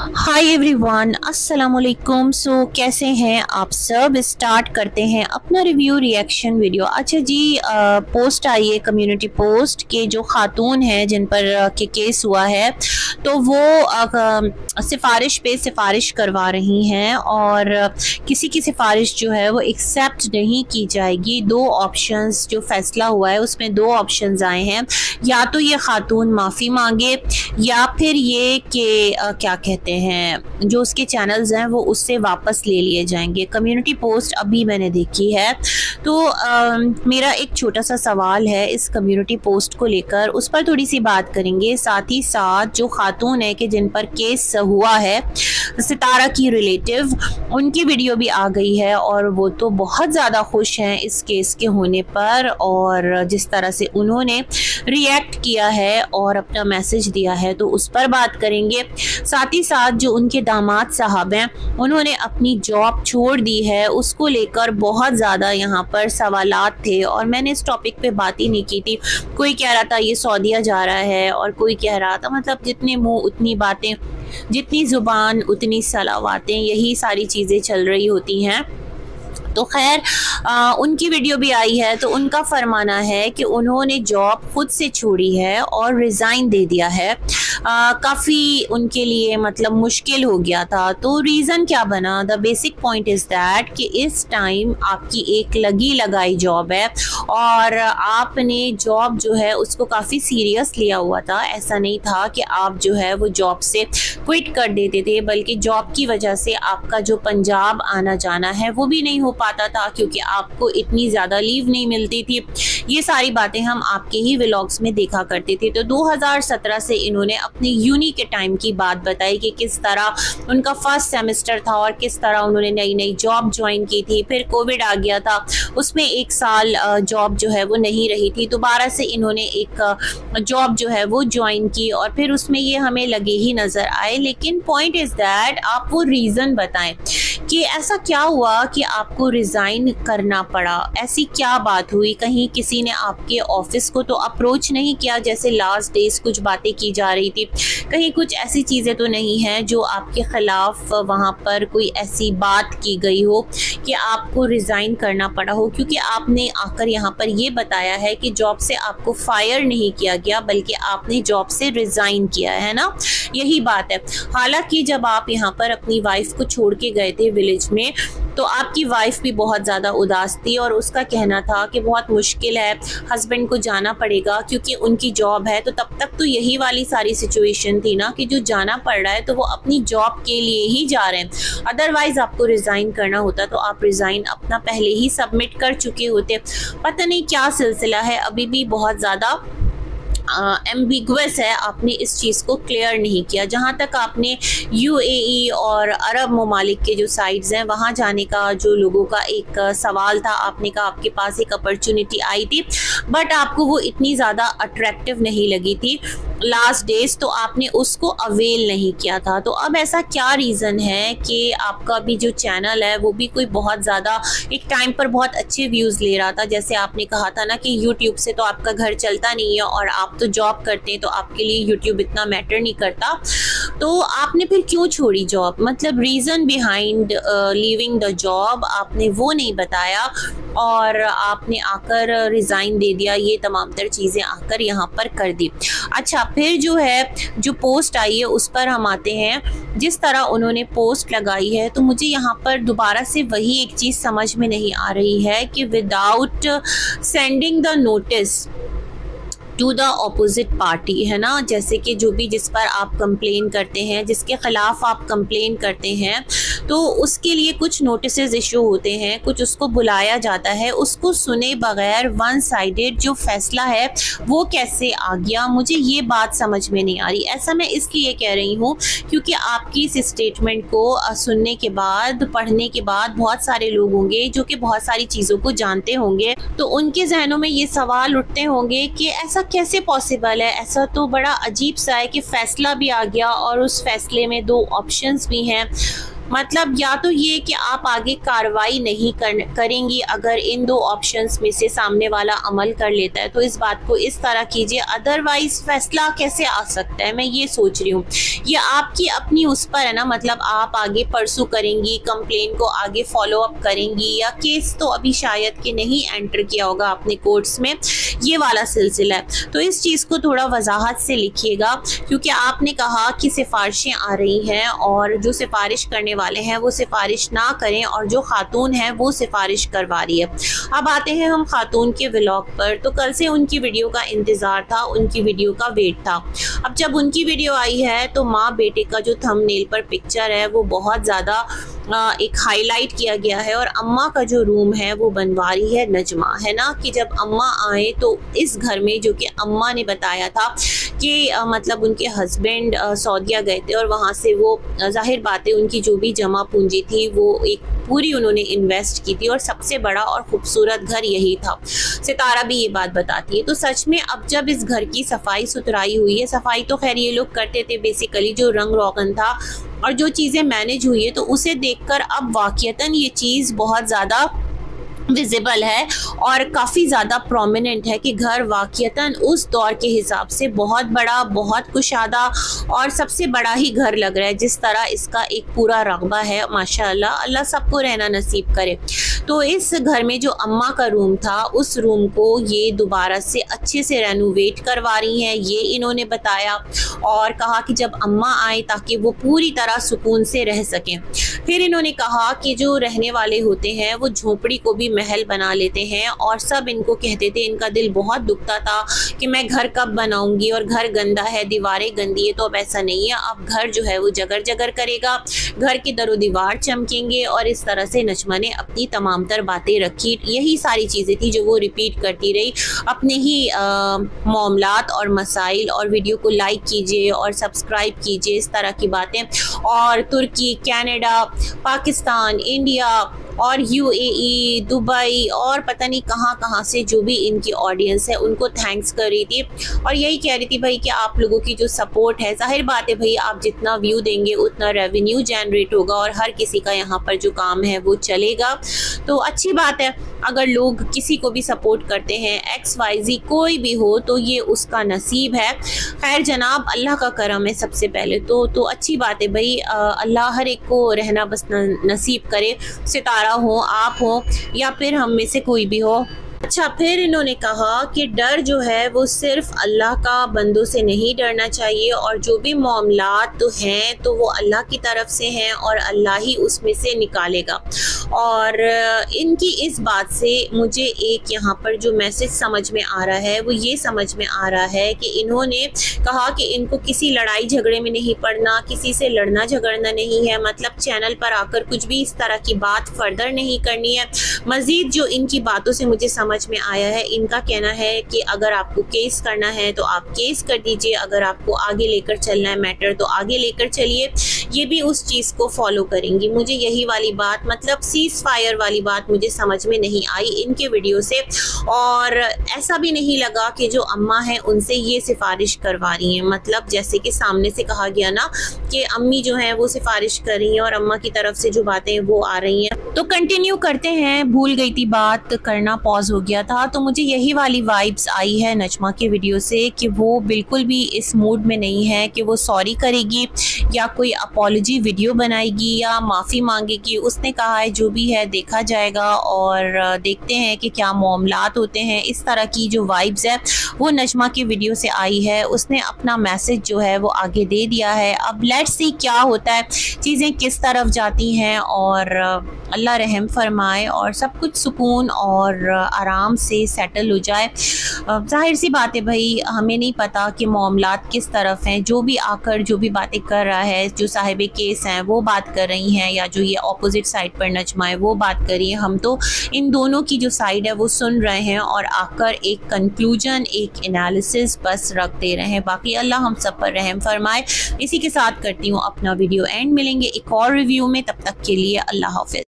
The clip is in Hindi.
हाय एवरीवन, अस्सलाम वालेकुम। सो कैसे हैं आप सब। स्टार्ट करते हैं अपना रिव्यू रिएक्शन वीडियो। अच्छा जी, पोस्ट आई है, कम्युनिटी पोस्ट के जो खातून हैं जिन पर के केस हुआ है, तो वो सिफारिश पे सिफारिश करवा रही हैं और किसी की सिफारिश जो है वो एक्सेप्ट नहीं की जाएगी। दो ऑप्शंस जो फैसला हुआ है उसमें दो ऑप्शंस आए हैं, या तो ये खातून माफ़ी मांगे या फिर ये कि क्या कहते हैं जो उसके चैनल्स हैं वो उससे वापस ले लिए जाएंगे। कम्युनिटी पोस्ट अभी मैंने देखी है, तो मेरा एक छोटा सा सवाल है इस कम्युनिटी पोस्ट को लेकर, उस पर थोड़ी सी बात करेंगे। साथ ही साथ जो खातून है कि जिन पर केस हुआ है सितारा की रिलेटिव, उनकी वीडियो भी आ गई है और वो तो बहुत ज़्यादा खुश हैं इस केस के होने पर और जिस तरह से उन्होंने रिएक्ट किया है और अपना मैसेज दिया है, तो उस पर बात करेंगे। साथ ही साथ जो उनके दामाद साहब हैं उन्होंने अपनी जॉब छोड़ दी है, उसको लेकर बहुत ज़्यादा यहाँ पर सवालात थे और मैंने इस टॉपिक पे बात ही नहीं की थी। कोई कह रहा था ये सऊदीया जा रहा है और कोई कह रहा था, मतलब जितने मुंह उतनी बातें, जितनी ज़ुबान उतनी सलावातें, यही सारी चीज़ें चल रही होती हैं। तो खैर उनकी वीडियो भी आई है, तो उनका फरमाना है कि उन्होंने जॉब खुद से छोड़ी है और रिज़ाइन दे दिया है। काफ़ी उनके लिए मतलब मुश्किल हो गया था। तो रीज़न क्या बना, the basic point is that कि इस टाइम आपकी एक लगी लगाई जॉब है और आपने जॉब जो है उसको काफ़ी सीरियस लिया हुआ था। ऐसा नहीं था कि आप जो है वो जॉब से क्विट कर देते थे, बल्कि जॉब की वजह से आपका जो पंजाब आना जाना है वो भी नहीं हो पाता था क्योंकि आपको इतनी ज़्यादा लीव नहीं मिलती थी। ये सारी बातें हम आपके ही व्लॉग्स में देखा करते थे। तो 2017 से इन्होंने अपने यूनी के टाइम की बात बताई कि किस तरह उनका फर्स्ट सेमेस्टर था और किस तरह उन्होंने नई नई जॉब ज्वाइन की थी। फिर कोविड आ गया था, उसमें एक साल जॉब जो है वो नहीं रही थी। दोबारा से इन्होंने एक जॉब जो है वो ज्वाइन की और फिर उसमें ये हमें लगे ही नज़र आए। लेकिन पॉइंट इज़ दैट आप वो रीज़न बताएं कि ऐसा क्या हुआ कि आपको रिज़ाइन करना पड़ा। ऐसी क्या बात हुई, कहीं किसी ने आपके ऑफिस को तो अप्रोच नहीं किया जैसे लास्ट डेज कुछ बातें की जा रही थी, कहीं कुछ ऐसी चीज़ें तो नहीं हैं जो आपके ख़िलाफ़ वहाँ पर कोई ऐसी बात की गई हो कि आपको रिज़ाइन करना पड़ा हो, क्योंकि आपने आकर यहाँ पर ये बताया है कि जॉब से आपको फायर नहीं किया गया बल्कि आपने जॉब से रिज़ाइन किया है ना, यही बात है। हालांकि जब आप यहाँ पर अपनी वाइफ को छोड़ के गए थे विलेज में, तो आपकी वाइफ भी बहुत ज़्यादा उदास थी और उसका कहना था कि बहुत मुश्किल है, हस्बैंड को जाना पड़ेगा क्योंकि उनकी जॉब है। तो तब तक तो यही वाली सारी सिचुएशन थी ना कि जो जाना पड़ रहा है तो वो अपनी जॉब के लिए ही जा रहे हैं, अदरवाइज़ आपको रिज़ाइन करना होता तो आप रिज़ाइन अपना पहले ही सबमिट कर चुके होते। पता नहीं क्या सिलसिला है, अभी भी बहुत ज़्यादा एम्बिगुअस है, आपने इस चीज़ को क्लियर नहीं किया। जहाँ तक आपने यूएई और अरब ममालिक के जो साइट्स हैं वहाँ जाने का जो लोगों का एक सवाल था, आपने कहा आपके पास एक अपॉर्चुनिटी आई थी बट आपको वो इतनी ज़्यादा अट्रैक्टिव नहीं लगी थी लास्ट डेज, तो आपने उसको अवेल नहीं किया था। तो अब ऐसा क्या रीज़न है कि आपका भी जो चैनल है वो भी कोई बहुत ज़्यादा एक टाइम पर बहुत अच्छे व्यूज़ ले रहा था, जैसे आपने कहा था ना कि यूट्यूब से तो आपका घर चलता नहीं है और आप तो जॉब करते हैं तो आपके लिए यूट्यूब इतना मैटर नहीं करता, तो आपने फिर क्यों छोड़ी जॉब, मतलब reason behind leaving the job आपने वो नहीं बताया और आपने आकर रिज़ाइन दे दिया। ये तमाम तर चीज़ें आकर यहाँ पर कर दी। अच्छा, फिर जो है जो पोस्ट आई है उस पर हम आते हैं। जिस तरह उन्होंने पोस्ट लगाई है तो मुझे यहाँ पर दोबारा से वही एक चीज़ समझ में नहीं आ रही है कि without sending the notice to the opposite party, है ना, जैसे कि जो भी जिस पर आप कंप्लेन करते हैं, जिसके ख़िलाफ़ आप कंप्लेन करते हैं, तो उसके लिए कुछ नोटिसेस इशू होते हैं, कुछ उसको बुलाया जाता है, उसको सुने बगैर वन साइडेड जो फैसला है वो कैसे आ गया, मुझे ये बात समझ में नहीं आ रही। ऐसा मैं इसलिए कह रही हूँ क्योंकि आपकी इस स्टेटमेंट को सुनने के बाद, पढ़ने के बाद बहुत सारे लोग होंगे जो कि बहुत सारी चीज़ों को जानते होंगे, तो उनके जहनों में ये सवाल उठते होंगे कि ऐसा कैसे पॉसिबल है, ऐसा तो बड़ा अजीब सा है कि फ़ैसला भी आ गया और उस फैसले में दो ऑप्शंस भी हैं। मतलब या तो ये कि आप आगे कार्रवाई नहीं करेंगी अगर इन दो ऑप्शंस में से सामने वाला अमल कर लेता है, तो इस बात को इस तरह कीजिए, अदरवाइज फैसला कैसे आ सकता है, मैं ये सोच रही हूँ। ये आपकी अपनी उस पर है ना, मतलब आप आगे परसू करेंगी, कंप्लेन को आगे फॉलो अप करेंगी, या केस तो अभी शायद कि नहीं एंटर किया होगा आपने कोर्ट्स में, ये वाला सिलसिला है। तो इस चीज़ को थोड़ा वजाहत से लिखिएगा, क्योंकि आपने कहा कि सिफारिशें आ रही हैं और जो सिफारिश करने वाले हैं वो सिफारिश ना करें, और जो खातून है वो सिफारिश करवा रही है। अब आते हैं हम खातून के व्लॉग पर। तो कल से उनकी वीडियो का इंतज़ार था, उनकी वीडियो का वेट था। अब जब उनकी वीडियो आई है तो माँ बेटे का जो थंबनेल पर पिक्चर है वो बहुत ज़्यादा एक हाईलाइट किया गया है, और अम्मा का जो रूम है वो बनवा रही है नजमा, है ना, कि जब अम्मा आए तो इस घर में, जो कि अम्मा ने बताया था कि मतलब उनके हस्बैंड सऊदीया गए थे और वहाँ से वो जाहिर बात है उनकी जो भी जमा पूंजी थी वो एक पूरी उन्होंने इन्वेस्ट की थी, और सबसे बड़ा और खूबसूरत घर यही था। सितारा भी ये बात बताती है। तो सच में अब जब इस घर की सफाई सुथराई हुई है, सफाई तो खैर ये लोग करते थे बेसिकली, जो रंग रोगन था और जो चीज़ें मैनेज हुई है, तो उसे देखकर अब वाकईतन ये चीज़ बहुत ज़्यादा विजिबल है और काफ़ी ज़्यादा प्रोमिनेंट है कि घर वाकईतन उस दौर के हिसाब से बहुत बड़ा, बहुत कुशादा और सबसे बड़ा ही घर लग रहा है, जिस तरह इसका एक पूरा रकबा है माशाअल्लाह। अल्लाह सबको रहना नसीब करे। तो इस घर में जो अम्मा का रूम था, उस रूम को ये दोबारा से अच्छे से रेनोवेट करवा रही हैं, ये इन्होंने बताया, और कहा कि जब अम्मा आए ताकि वो पूरी तरह सुकून से रह सकें। फिर इन्होंने कहा कि जो रहने वाले होते हैं वो झोपड़ी को भी महल बना लेते हैं, और सब इनको कहते थे, इनका दिल बहुत दुखता था कि मैं घर कब बनाऊंगी, और घर गंदा है, दीवारें गंदी है। तो अब ऐसा नहीं है, अब घर जो है वो जगर जगर करेगा, घर की दरो दीवार चमकेंगे। और इस तरह से नजमा ने अपनी तमाम तर बातें रखी। यही सारी चीज़ें थी जो वो रिपीट करती रही, अपने ही मामलात और मसाइल। और वीडियो को लाइक कीजिए और सब्सक्राइब कीजिए, इस तरह की बातें। और तुर्की, कनाडा, पाकिस्तान, इंडिया और यूएई, दुबई और पता नहीं कहाँ कहाँ से जो भी इनकी ऑडियंस है उनको थैंक्स कर रही थी, और यही कह रही थी भाई कि आप लोगों की जो सपोर्ट है, जाहिर बात है भाई आप जितना व्यू देंगे उतना रेवेन्यू जनरेट होगा, और हर किसी का यहाँ पर जो काम है वो चलेगा। तो अच्छी बात है अगर लोग किसी को भी सपोर्ट करते हैं, XYZ कोई भी हो, तो ये उसका नसीब है। खैर जनाब, अल्लाह का करम है सबसे पहले तो अच्छी बात है भाई। अल्लाह हर एक को रहना बस नसीब करे, सितारा हो, आप हो, या फिर हम में से कोई भी हो। अच्छा, फिर इन्होंने कहा कि डर जो है वो सिर्फ अल्लाह का, बंदों से नहीं डरना चाहिए, और जो भी मामलात तो हैं तो वो अल्लाह की तरफ से हैं और अल्लाह ही उसमें से निकालेगा। और इनकी इस बात से मुझे एक यहाँ पर जो मैसेज समझ में आ रहा है वो ये समझ में आ रहा है कि इन्होंने कहा कि इनको किसी लड़ाई झगड़े में नहीं पड़ना, किसी से लड़ना झगड़ना नहीं है, मतलब चैनल पर आकर कुछ भी इस तरह की बात फर्दर नहीं करनी है। मज़ीद जो इनकी बातों से मुझे समझ में आया है, इनका कहना है कि अगर आपको केस करना है तो आप केस कर दीजिए, अगर आपको आगे लेकर चलना है मैटर तो आगे लेकर चलिए। ये भी उस चीज़ को फॉलो करेंगी। मुझे यही वाली बात, मतलब सीज फायर वाली बात मुझे समझ में नहीं आई इनके वीडियो से, और ऐसा भी नहीं लगा कि जो अम्मा है उनसे ये सिफारिश करवा रही हैं। मतलब जैसे कि सामने से कहा गया ना कि अम्मी जो है वो सिफारिश कर रही हैं और अम्मा की तरफ से जो बातें वो आ रही हैं। तो कंटिन्यू करते हैं। भूल गई थी बात करना, पॉज हो गया था। तो मुझे यही वाली वाइब्स आई है नजमा की वीडियो से कि वो बिल्कुल भी इस मूड में नहीं है कि वो सॉरी करेगी या कोई अपॉलॉजी वीडियो बनाएगी या माफ़ी मांगेगी। उसने कहा है जो भी है देखा जाएगा, और देखते हैं कि क्या मामलात होते हैं। इस तरह की जो वाइब्स है वो नजमा की वीडियो से आई है। उसने अपना मैसेज जो है वो आगे दे दिया है। अब लेट्स सी क्या होता है, चीज़ें किस तरफ जाती हैं, और अल्लाह रहम फरमाए और सब कुछ सुकून और आराम से सेटल हो जाए। जाहिर सी बात है भाई, हमें नहीं पता कि मामलात किस तरफ हैं। जो भी आकर जो भी बातें कर रहा है, जो साहिब केस हैं वो बात कर रही हैं, या जो ये ऑपोजिट साइड पर नजमा है वो बात कर रही है। हम तो इन दोनों की जो साइड है वो सुन रहे हैं और आकर एक कंक्लूजन, एक एनालिसिस बस रख दे रहे हैं। बाकी अल्लाह हम सब पर रहम फरमाए। इसी के साथ करती हूँ अपना वीडियो एंड। मिलेंगे एक और रिव्यू में, तब तक के लिए अल्लाह हाफिज़।